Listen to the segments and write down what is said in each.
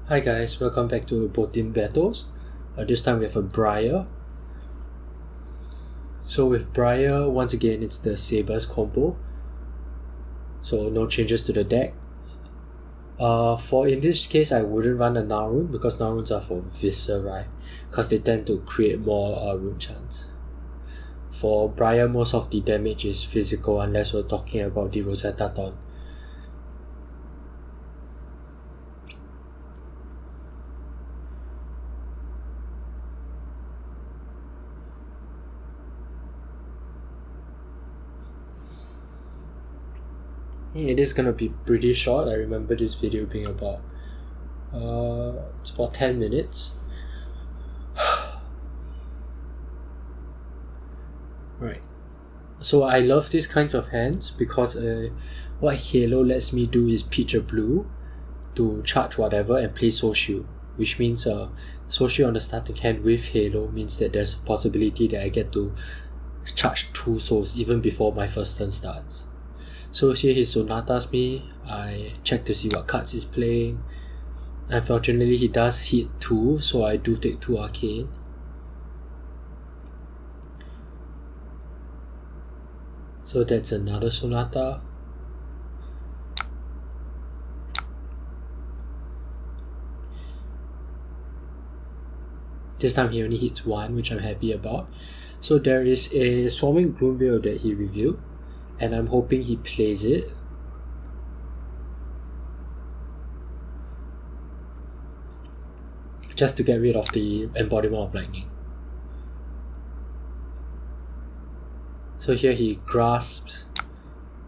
Hi guys, welcome back to Boltyn battles. This time we have a Briar. So with Briar, once again it's the Sabers combo. So no changes to the deck. For in this case I wouldn't run a Narun because Naruns are for Viscerai, because they tend to create more rune chance. For Briar, most of the damage is physical unless we're talking about the Rosetta Dawn. It is gonna be pretty short. I remember this video being about it's about 10 minutes. Right. So I love these kinds of hands because what Halo lets me do is pitch a blue to charge whatever and play Soul Shield, which means Soul Shield on the starting hand with Halo means that there's a possibility that I get to charge 2 souls even before my first turn starts. So here he Sonatas me, I check to see what cards he's playing. Unfortunately he does hit 2, so I do take 2 Arcane. So that's another Sonata. This time he only hits 1, which I'm happy about. So there is a Swarming Gloomveil that he revealed, and I'm hoping he plays it. Just to get rid of the Embodiment of Lightning. So here he grasps.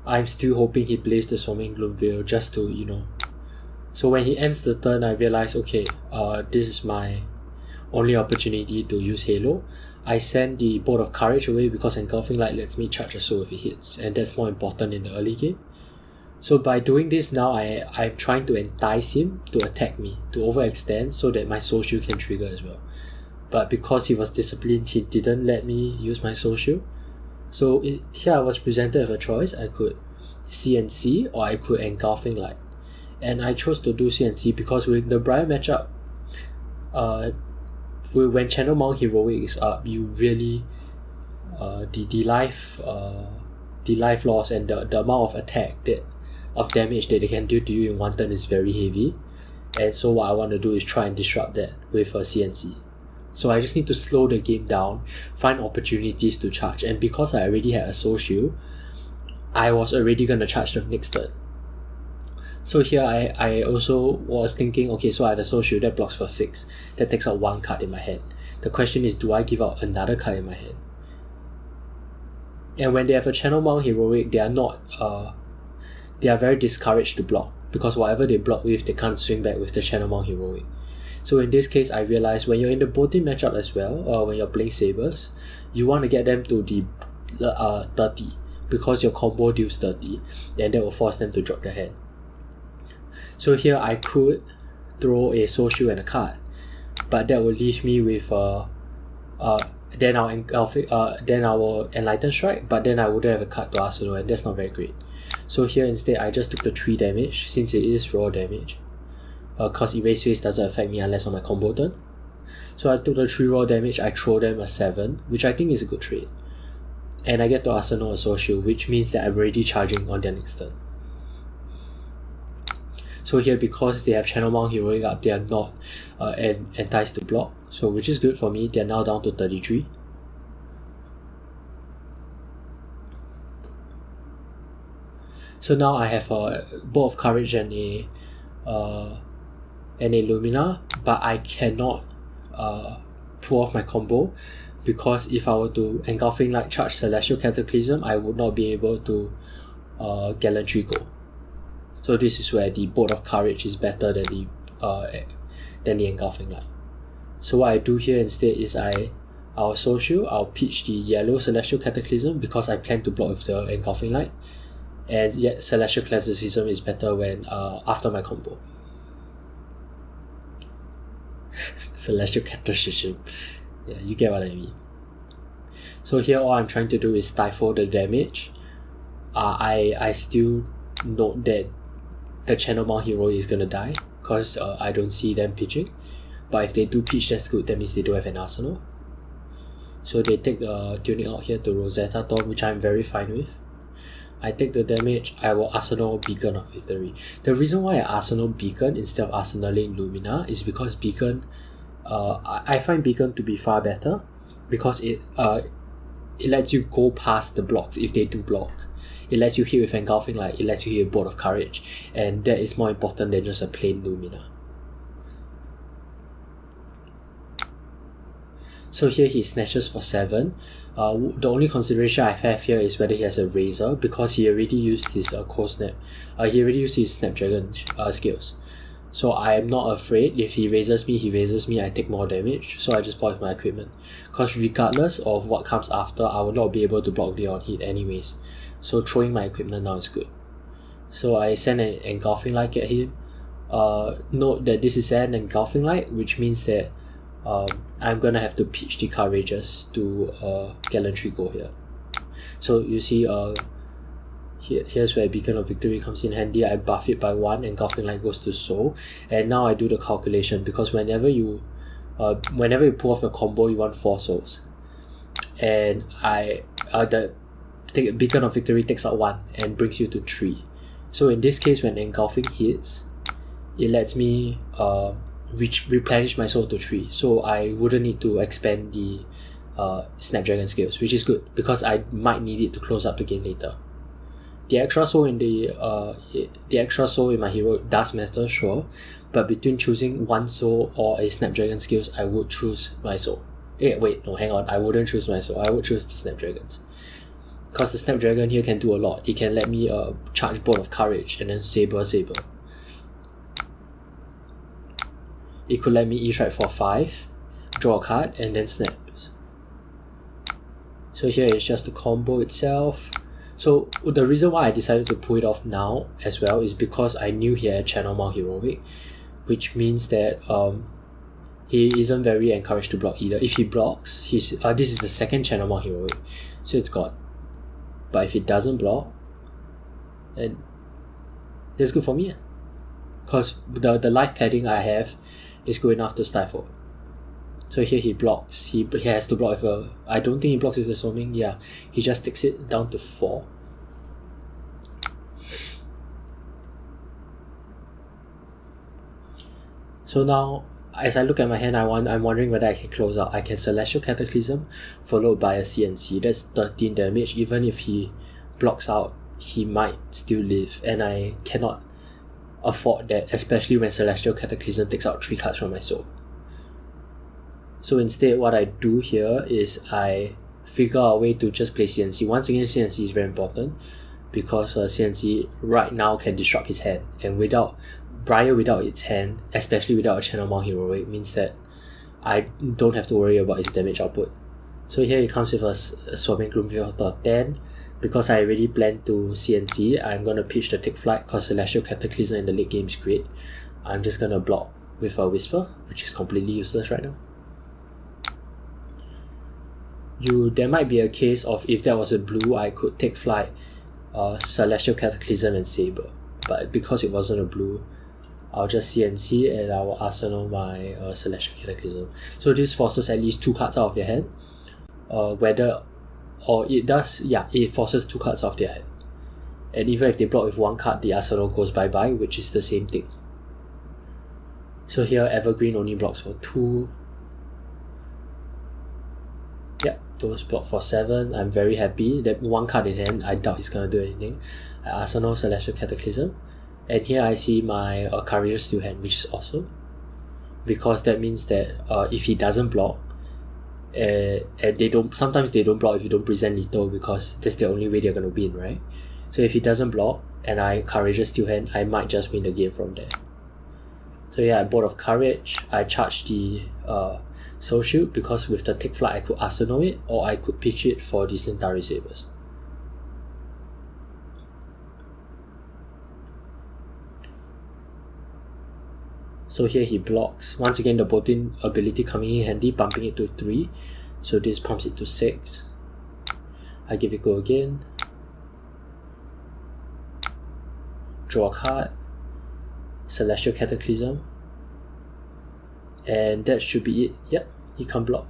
I'm still hoping he plays the Swarming Gloomveil just to, So when he ends the turn, I realize, okay, this is my only opportunity to use Halo. I send the Bolt of Courage away because Engulfing Light lets me charge a soul if it hits, and that's more important in the early game. So by doing this now, I'm trying to entice him to attack me, to overextend so that my Soul Shield can trigger as well. But because he was disciplined, he didn't let me use my Soul Shield. So here I was presented with a choice. I could CNC or I could Engulfing Light. And I chose to do CNC because with the Briar matchup, when Channel Mount Heroic is up, you really the life loss and the amount of attack of damage that they can do to you in one turn is very heavy. And so what I want to do is try and disrupt that with a CNC. So I just need to slow the game down, find opportunities to charge, and because I already had a Soul Shield, I was already gonna charge the next turn. So here I also was thinking, okay, so I have a Soul Shield that blocks for 6. That takes out 1 card in my hand. The question is, do I give out another card in my hand? And when they have a Channel Mount Heroic, they are very discouraged to block, because whatever they block with, they can't swing back with the Channel Mount Heroic. So in this case, I realized when you're in the Boltyn matchup as well, when you're playing Sabers, you want to get them to the 30, because your combo deals 30, and that will force them to drop their hand. So here I could throw a Soul Shield and a card, but that will leave me with then I will Enlighten Strike, but then I wouldn't have a card to arsenal, and that's not very great. So here instead I just took the 3 damage since it is raw damage. Cause Erase Face doesn't affect me unless on my combo turn. So I took the 3 raw damage, I throw them a 7, which I think is a good trade. And I get to arsenal a Soul Shield, which means that I'm already charging on their next turn. So here, because they have Channel Mount Heroic up, they are not enticed to block, so which is good for me. They are now down to 33. So now I have a Bolt of Courage and a Lumina, but I cannot pull off my combo, because if I were to Engulfing Light charge Celestial Cataclysm, I would not be able to Gallantry go. So this is where the Bolt of Courage is better than the Engulfing Light. So what I do here instead is I'll Soul Shield, I'll pitch the yellow Celestial Cataclysm because I plan to block with the Engulfing Light, and yet Celestial Classicism is better when after my combo. Celestial Cataclysm. Yeah, you get what I mean. So here all I'm trying to do is stifle the damage. I still note that the Channel Mount hero is gonna die, because I don't see them pitching. But if they do pitch, that's good. That means they do have an arsenal. So they take the Tuning out here to Rosetta Thorn, which I'm very fine with. I take the damage, I will Arsenal Beacon of Victory. The reason why I Arsenal Beacon instead of Arsenaling Lumina is because Beacon, I find Beacon to be far better because it lets you go past the blocks if they do block. It lets you hit with Engulfing Light, it lets you hit with Bolt of Courage, and that is more important than just a plain Lumina. So here he snatches for 7. The only consideration I have here is whether he has a Razor, because he already used his Cold Snap. He already used his Snapdragon skills. So I am not afraid. If he raises me, I take more damage. So I just block with my equipment. Because regardless of what comes after, I will not be able to block the on hit anyways. So throwing my equipment now is good. So I send an Engulfing Light at him. Note that this is an Engulfing Light, which means that I'm gonna have to pitch the Courageous to Gallantry Go here. So you see here's where Beacon of Victory comes in handy. I buff it by 1, Engulfing Light goes to Soul, and now I do the calculation, because whenever you pull off a combo you want 4 souls, and the Beacon of Victory takes out 1 and brings you to 3. So in this case, when Engulfing hits, it lets me replenish my soul to 3, so I wouldn't need to expand the Snapdragon skills, which is good because I might need it to close up the game later. The extra soul in my hero does matter, sure, but between choosing 1 soul or a Snapdragon skills, I would choose my soul. Wait, no, hang on, I wouldn't choose my soul, I would choose the Snapdragons. Because the Snapdragon here can do a lot. It can let me charge Bolt of Courage and then Saber. It could let me E-Strike for 5, draw a card, and then snaps. So here it's just the combo itself. So the reason why I decided to pull it off now as well is because I knew he had Channel Mount Heroic, which means that he isn't very encouraged to block either. If he blocks, this is the second Channel Mount Heroic, so it's gone. But if it doesn't block, then that's good for me, because the life padding I have is good enough to stifle. So here he blocks. He has to block with I don't think he blocks with the Swarming. Yeah, he just takes it down to 4. So now, as I look at my hand, I'm wondering whether I can close out. I can Celestial Cataclysm followed by a CNC. That's 13 damage. Even if he blocks out, he might still live, and I cannot afford that, especially when Celestial Cataclysm takes out 3 cards from my soul. So instead, what I do here is I figure out a way to just play CNC. Once again, CNC is very important because CNC right now can disrupt his hand, and without Briar, without its hand, especially without a Channel Mount Heroic, means that I don't have to worry about his damage output. So here it comes with a Swarming Gloomveil 10. Because I already planned to CNC, I'm gonna pitch the Take Flight because Celestial Cataclysm in the late game is great. I'm just gonna block with a Whisper, which is completely useless right now. There might be a case of, if that was a blue, I could Take Flight, Celestial Cataclysm and Saber. But because it wasn't a blue, I'll just CNC and I will Arsenal my Celestial Cataclysm. So this forces at least 2 cards out of their hand. It forces 2 cards off their hand. And even if they block with 1 card, the Arsenal goes bye-bye, which is the same thing. So here, Evergreen only blocks for 2. Yep, those block for 7. I'm very happy. That 1 card in hand, I doubt he's gonna do anything. I Arsenal Celestial Cataclysm. And here I see my Courageous Steel Hand, which is awesome. Because that means that if he doesn't block, and sometimes they don't block if you don't present lethal, because that's the only way they're gonna win, right? So if he doesn't block and I Courageous Steel Hand, I might just win the game from there. So yeah, I Bolt of Courage. I charge the Soul Shield because with the Take Flight I could Arsenal it, or I could pitch it for the Centauri Sabers. So here he blocks. Once again, the Boltyn ability coming in handy, bumping it to 3. So this pumps it to 6. I give it go again. Draw a card. Celestial Cataclysm, and that should be it. Yep, he can't block.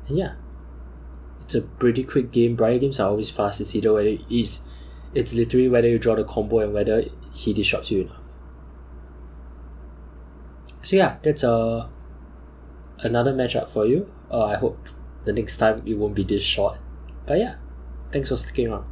And yeah, it's a pretty quick game. Briar games are always fast. It's either whether it's literally whether you draw the combo and whether he disrupts you enough. So yeah, that's another matchup for you. I hope the next time it won't be this short. But yeah, thanks for sticking around.